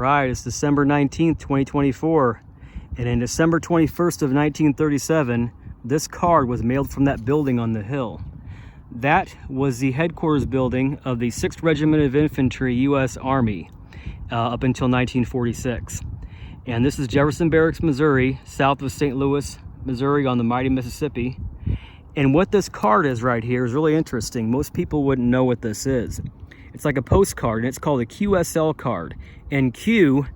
Right, it's December 19th, 2024, and in December 21st of 1937, this card was mailed from that building on the hill. That was the headquarters building of the 6th Regiment of Infantry, U.S. Army, up until 1946. And this is Jefferson Barracks, Missouri, south of St. Louis, Missouri, on the mighty Mississippi. And what this card is right here is really interesting. Most people wouldn't know what this is. It's like a postcard, and it's called a QSL card. And Q,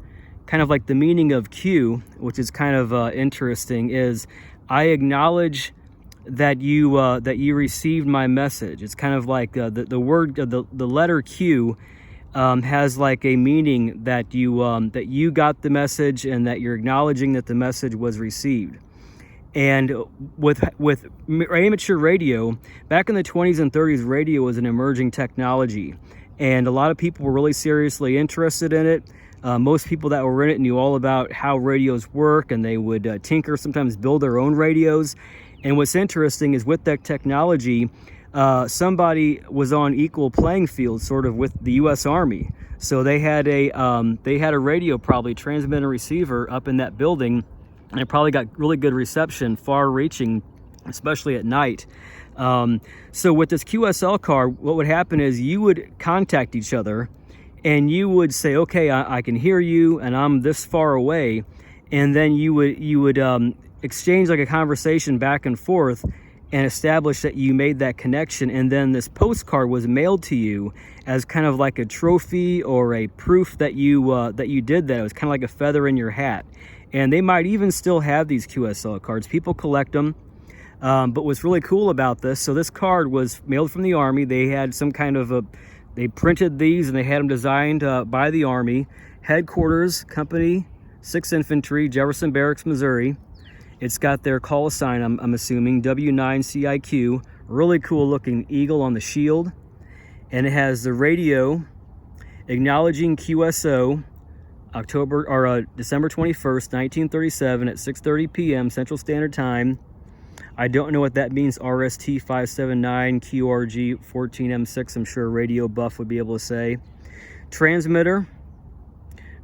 kind of like the meaning of Q, which is kind of interesting, is I acknowledge that you received my message. It's kind of like the word, the letter Q has like a meaning that you got the message and that you're acknowledging that the message was received. And with amateur radio, back in the 20s and 30s, radio was an emerging technology. And a lot of people were really seriously interested in it. Most people that were in it knew all about how radios work, and they would tinker, sometimes build their own radios. And what's interesting is with that technology, somebody was on equal playing field sort of with the U.S. Army. So they had a radio, probably transmitter receiver, up in that building, and it probably got really good reception, far reaching, especially at night. So with this QSL card, what would happen is you would contact each other and you would say, okay, I can hear you and I'm this far away. And then you would exchange like a conversation back and forth and establish that you made that connection. And then this postcard was mailed to you as kind of like a trophy or a proof that you did that. It was kind of like a feather in your hat. And they might even still have these QSL cards. People collect them. But what's really cool about this, so this card was mailed from the Army. They had some kind of they printed these and they had them designed by the Army. Headquarters, Company 6th Infantry, Jefferson Barracks, Missouri. It's got their call sign, I'm assuming, W9CIQ. Really cool looking eagle on the shield. And it has the radio acknowledging QSO, December 21st, 1937 at 6:30 p.m. Central Standard Time. I don't know what that means, RST 579 QRG 14M6. I'm sure a radio buff would be able to say. Transmitter,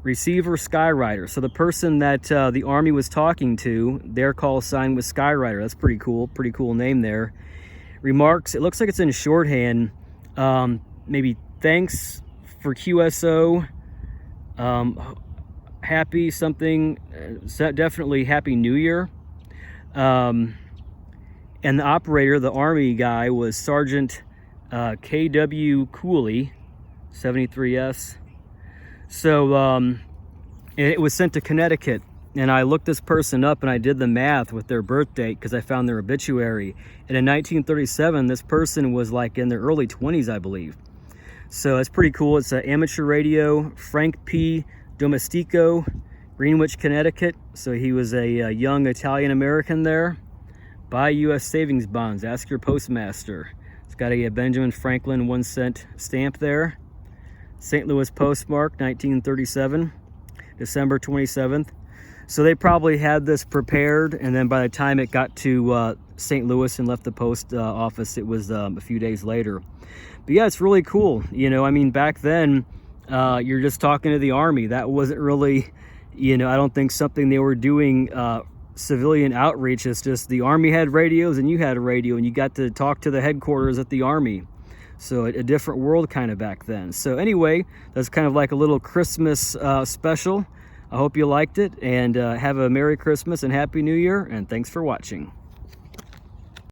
receiver, Skyrider. So the person that the Army was talking to, their call sign was Skyrider. That's pretty cool name there. Remarks, it looks like it's in shorthand. Maybe thanks for QSO. Happy something, definitely Happy New Year. And the operator, the Army guy, was Sergeant K.W. Cooley, 73S. So it was sent to Connecticut. And I looked this person up and I did the math with their birth date because I found their obituary. And in 1937, this person was like in their early 20s, I believe. So it's pretty cool. It's an amateur radio, Frank P. Domestico, Greenwich, Connecticut. So he was a young Italian-American there. Buy U.S. savings bonds. Ask your postmaster. It's got a Benjamin Franklin 1-cent stamp there. St. Louis postmark, 1937, December 27th. So they probably had this prepared, and then by the time it got to St. Louis and left the post office, it was a few days later. But yeah, it's really cool. You know, I mean, back then, you're just talking to the Army. That wasn't really, I don't think something they were doing civilian outreach. Is just the Army had radios and you had a radio and you got to talk to the headquarters at the Army. So a different world kind of back then. So anyway, that's kind of like a little Christmas special. I hope you liked it, and have a Merry Christmas and Happy New Year, and thanks for watching.